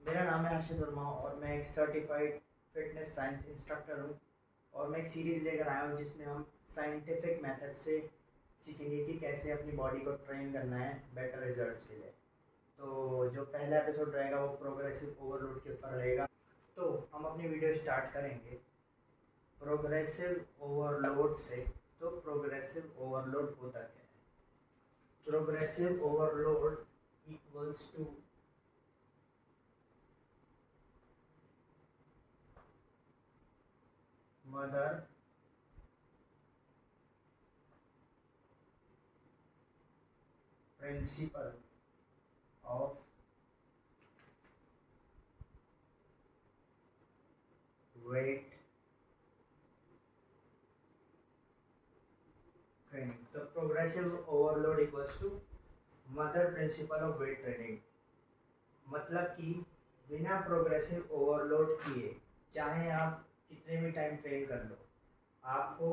मेरा नाम है आशीष वर्मा और मैं एक सर्टिफाइड फिटनेस साइंस इंस्ट्रक्टर हूँ। और मैं एक सीरीज़ लेकर आया हूँ जिसमें हम साइंटिफिक मेथड से सीखेंगे कि कैसे अपनी बॉडी को ट्रेन करना है बेटर रिजल्ट्स के लिए। तो जो पहला एपिसोड रहेगा वो प्रोग्रेसिव ओवरलोड के ऊपर रहेगा। तो हम अपनी वीडियो स्टार्ट करेंगे प्रोग्रेसिव ओवरलोड से। तो प्रोग्रेसिव ओवरलोड होता क्या है? Progressive overload equals to mother principle of weight training। तो progressive overload equals to mother principle of weight training. मतलब कि बिना प्रोग्रेसिव ओवरलोड किए चाहे आप कितने भी टाइम ट्रेन कर लो, आपको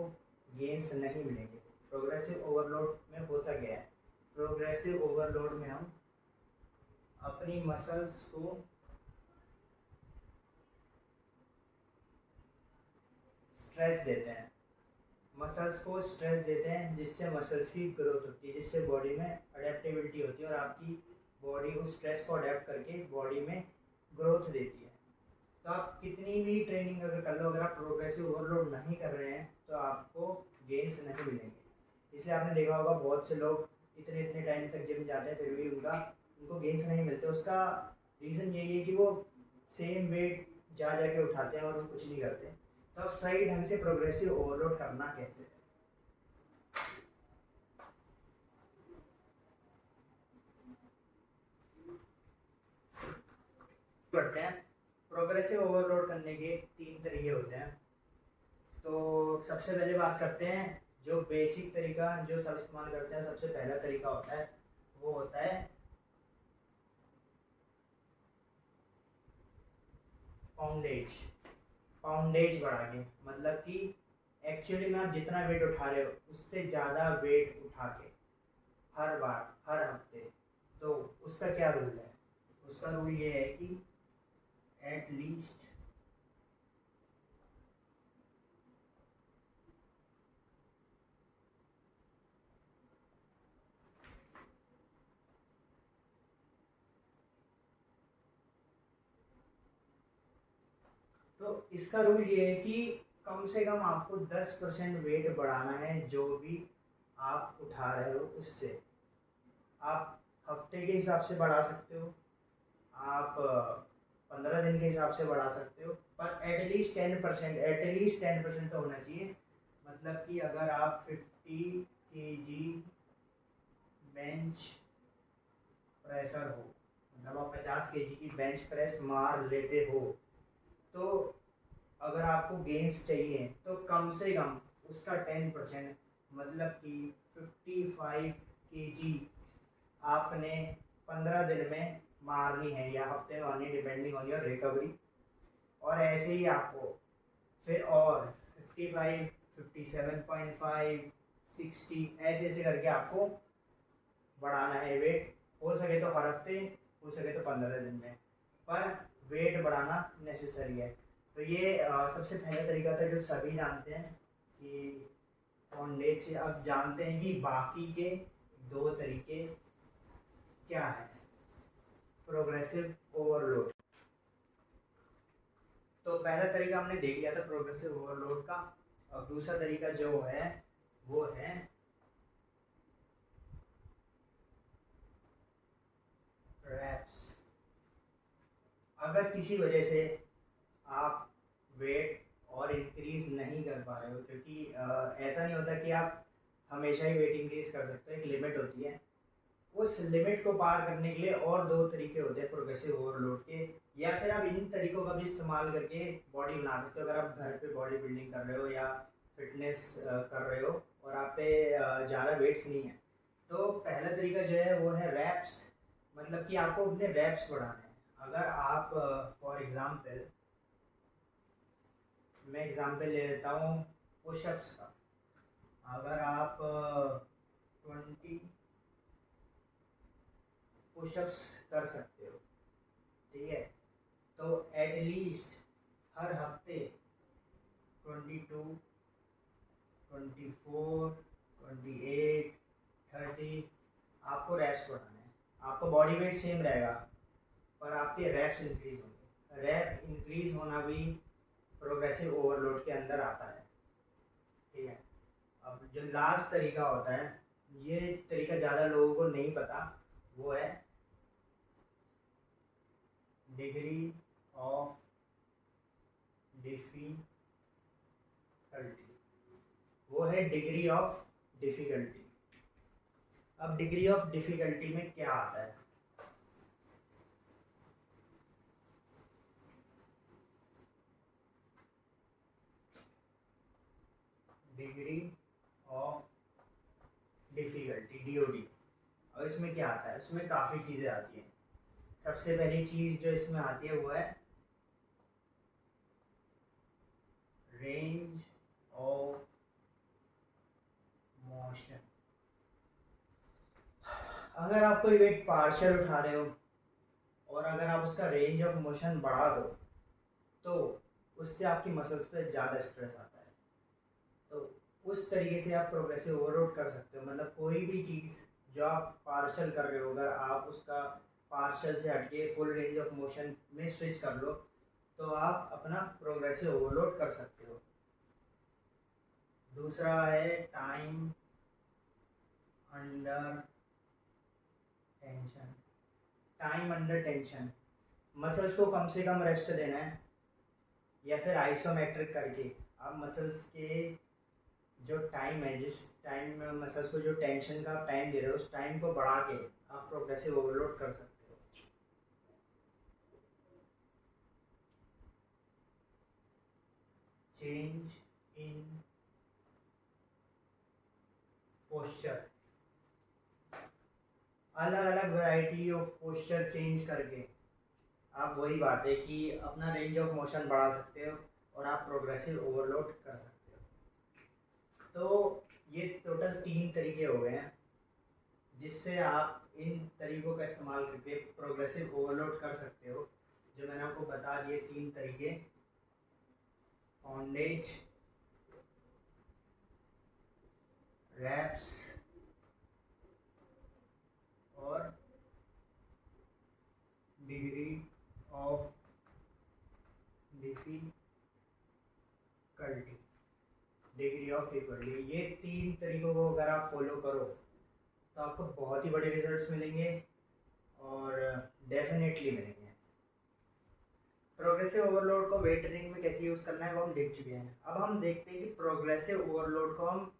गेन्स नहीं मिलेंगे। प्रोग्रेसिव ओवरलोड में होता क्या है? प्रोग्रेसिव ओवरलोड में हम अपनी मसल्स को स्ट्रेस देते हैं, मसल्स को स्ट्रेस देते हैं जिससे मसल्स की ग्रोथ होती है, जिससे बॉडी में अडेप्टेबिलिटी होती है और आपकी बॉडी उस स्ट्रेस को अडेप्ट करके बॉडी में ग्रोथ देती है। तो आप कितनी भी ट्रेनिंग अगर कर लो, अगर आप प्रोग्रेसिव ओवरलोड नहीं कर रहे हैं तो आपको गेन्स नहीं मिलेंगे। इसलिए आपने देखा होगा बहुत से लोग इतने इतने टाइम तक जिम जाते हैं फिर भी उनको गेन्स नहीं मिलते। उसका रीज़न यही है कि वो सेम वेट जा के उठाते हैं और वो कुछ नहीं करते। तो सही ढंग से प्रोग्रेसिव ओवरलोड करना कैसे करते हैं? प्रोग्रेसिव ओवरलोड करने के 3 तरीके होते हैं। तो सबसे पहले बात करते हैं जो बेसिक तरीका जो सब इस्तेमाल करते हैं। सबसे पहला तरीका होता है वो होता है पाउंडेज। पाउंडेज बढ़ा के मतलब कि एक्चुअली में आप जितना वेट उठा रहे हो उससे ज़्यादा वेट उठा के हर बार हर हफ्ते। तो उसका क्या रूल है? उसका रूल ये है कि एट लीस्ट तो इसका रूल ये है कि कम से कम आपको 10% वेट बढ़ाना है जो भी आप उठा रहे हो उससे। आप हफ्ते के हिसाब से बढ़ा सकते हो, आप 15 दिन के हिसाब से बढ़ा सकते हो, पर एटलीस्ट 10%, एटलीस्ट 10% तो होना चाहिए। मतलब कि अगर आप 50 kg बेंच प्रेशर हो, मतलब आप 50 kg की बेंच प्रेस मार लेते हो, तो अगर आपको गेंस चाहिए तो कम से कम उसका 10% मतलब कि 55 kg आपने 15 दिन में मारनी है या हफ्ते में मारनी है, डिपेंडिंग ऑन योर रिकवरी। और ऐसे ही आपको फिर और 55, 57.5, 60 ऐसे ऐसे करके आपको बढ़ाना है वेट। हो सके तो हर हफ्ते, हो सके तो 15 दिन में, पर वेट बढ़ाना नेसेसरी है। तो ये सबसे पहला तरीका था जो सभी जानते हैं कि बॉन्डेज से। अब जानते हैं कि बाकी के 2 तरीके क्या है प्रोग्रेसिव ओवरलोड। तो पहला तरीका हमने देख लिया था प्रोग्रेसिव ओवरलोड का। और दूसरा तरीका जो है वो है रैप्स। अगर किसी वजह से आप वेट और इंक्रीज नहीं कर पा रहे हो, क्योंकि ऐसा नहीं होता कि आप हमेशा ही वेट इंक्रीज कर सकते हो, एक लिमिट होती है। उस लिमिट को पार करने के लिए और 2 तरीके होते हैं प्रोग्रेसिव ओवरलोड के। या फिर आप इन तरीकों का भी इस्तेमाल करके बॉडी बना सकते हो। अगर आप घर पे बॉडी बिल्डिंग कर रहे हो या फिटनेस कर रहे हो और आप पे ज़्यादा वेट्स नहीं है, तो पहला तरीका जो है वो है रैप्स। मतलब कि आपको अपने रैप्स बढ़ाने हैं। अगर आप फॉर एग्ज़ाम्पल, मैं एग्ज़ाम्पल ले लेता हूँ पुशअप्स का। अगर आप 20 पुशअप्स कर सकते हो, ठीक है, तो एटलीस्ट हर हफ्ते 22, 24, 28, 30 आपको रैप्स बढ़ाना है। आपका बॉडी वेट सेम रहेगा पर आपके रैप्स इंक्रीज होंगे। रैप इंक्रीज होना भी प्रोग्रेसिव ओवरलोड के अंदर आता है, ठीक है। अब जो लास्ट तरीका होता है, ये तरीका ज़्यादा लोगों को नहीं पता, वो है डिग्री ऑफ डिफिकल्टी। वो है डिग्री ऑफ डिफिकल्टी। अब डिग्री ऑफ डिफिकल्टी में क्या आता है? Degree of difficulty, DOD। और इसमें क्या आता है? इसमें काफ़ी चीज़ें आती हैं। सबसे पहली चीज़ जो इसमें आती है वो है रेंज ऑफ मोशन। अगर आप कोई वेट पार्शियल उठा रहे हो और अगर आप उसका रेंज ऑफ मोशन बढ़ा दो तो उससे आपकी मसल्स पे ज़्यादा स्ट्रेस आता है। तो उस तरीके से आप प्रोग्रेसिव ओवरलोड कर सकते हो। मतलब कोई भी चीज़ जो आप पार्शियल कर रहे हो, अगर आप उसका पार्शियल से हटके फुल रेंज ऑफ मोशन में स्विच कर लो तो आप अपना प्रोग्रेसिव ओवरलोड कर सकते हो। दूसरा है time under tension. Time under tension, muscles को कम से कम रेस्ट देना है या फिर आइसोमेट्रिक करके आप मसल्स के जो टाइम है, जिस टाइम में मसल्स को जो टेंशन का टाइम दे रहे हो, उस टाइम को बढ़ा के आप प्रोग्रेसिव ओवरलोड कर सकते हो। चेंज इन पोस्चर, अलग अलग वैरायटी ऑफ पोस्चर चेंज करके आप वही बात है कि अपना रेंज ऑफ मोशन बढ़ा सकते हो और आप प्रोग्रेसिव ओवरलोड कर सकते हो। तो ये टोटल 3 तरीके हो गए हैं जिससे आप इन तरीकों का इस्तेमाल करके प्रोग्रेसिव ओवरलोड कर सकते हो। जो मैंने आपको बता दिए 3 तरीके, पॉन्डेज, रैप्स और degree of difficulty. Degree of difficulty, ये 3 तरीकों को अगर आप फॉलो करो तो आपको बहुत ही बड़े रिजल्ट्स मिलेंगे और डेफिनेटली मिलेंगे। प्रोग्रेसिव ओवरलोड को वेट ट्रेनिंग में कैसे यूज़ करना है वो हम देख चुके हैं। अब हम देखते हैं कि प्रोग्रेसिव ओवरलोड को हम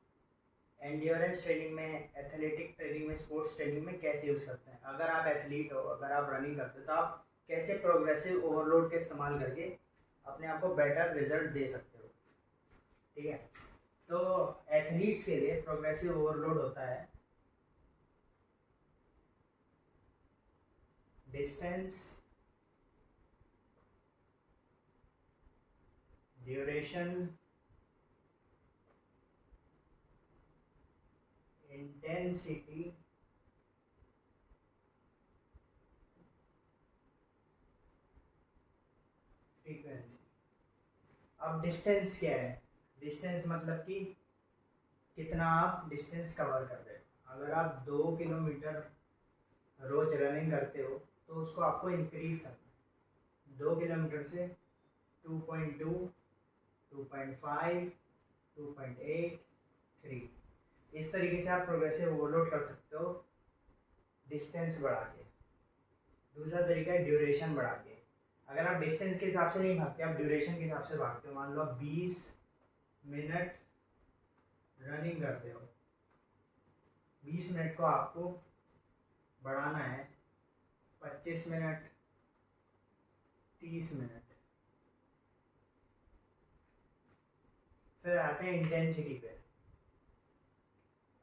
एंड्योरेंस ट्रेनिंग में, एथलेटिक ट्रेनिंग में, स्पोर्ट्स ट्रेनिंग में कैसे यूज़ करते हैं। अगर आप एथलीट हो, अगर आप रनिंग करते हो तो आप कैसे प्रोग्रेसिव ओवरलोड के इस्तेमाल करके अपने आप को बेटर रिजल्ट दे सकते हो, ठीक है। तो एथलीट्स के लिए प्रोग्रेसिव ओवरलोड होता है डिस्टेंस, ड्यूरेशन, इंटेंसिटी, फ्रीक्वेंसी। अब डिस्टेंस क्या है? डिस्टेंस मतलब कि कितना आप डिस्टेंस कवर कर रहे हो। अगर आप 2 किलोमीटर रोज रनिंग करते हो तो उसको आपको इंक्रीज करना है। 2 किलोमीटर से 2.2, 2.5, 2.8, 3, इस तरीके से आप प्रोग्रेसिव ओवरलोड कर सकते हो डिस्टेंस बढ़ा के। दूसरा तरीका है ड्यूरेशन बढ़ा के। अगर आप डिस्टेंस के हिसाब से नहीं भागते, आप ड्यूरेशन के हिसाब से भागते हो। मान लो आप 20 मिनट रनिंग करते हो, 20 मिनट को आपको बढ़ाना है 25 मिनट, 30 मिनट। फिर आते हैं इंटेंसिटी पे।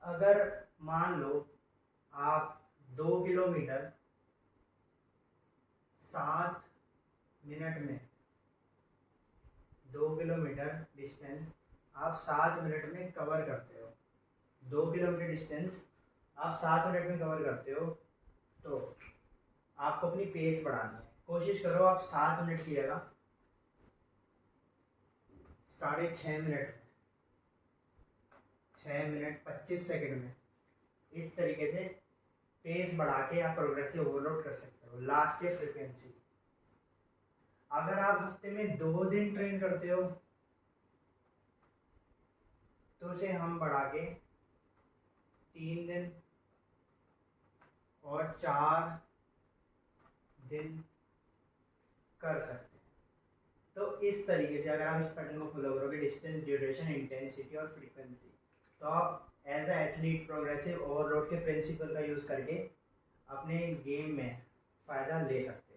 अगर मान लो आप 2 किलोमीटर 7 मिनट में, 2 किलोमीटर डिस्टेंस आप 7 मिनट में कवर करते हो, 2 किलोमीटर डिस्टेंस आप 7 मिनट में कवर करते हो, तो आपको अपनी पेस बढ़ानी है। कोशिश करो आप 7 मिनट की जगह 6.5 मिनट, 6 मिनट 25 सेकंड में इस तरीके से पेस बढ़ा के आप प्रोग्रेसिव ओवरलोड कर सकते हो। लास्ट है फ्रीक्वेंसी। अगर आप हफ्ते में 2 दिन ट्रेन करते हो तो उसे हम बढ़ा के 3 दिन और 4 दिन कर सकते हैं। तो इस तरीके से अगर आप इस पैटर्न को फॉलो करोगे, डिस्टेंस, ड्यूरेशन, इंटेंसिटी और फ्रीक्वेंसी, तो आप as a athlete progressive overload के प्रिंसिपल का यूज़ करके अपने गेम में फ़ायदा ले सकते हैं।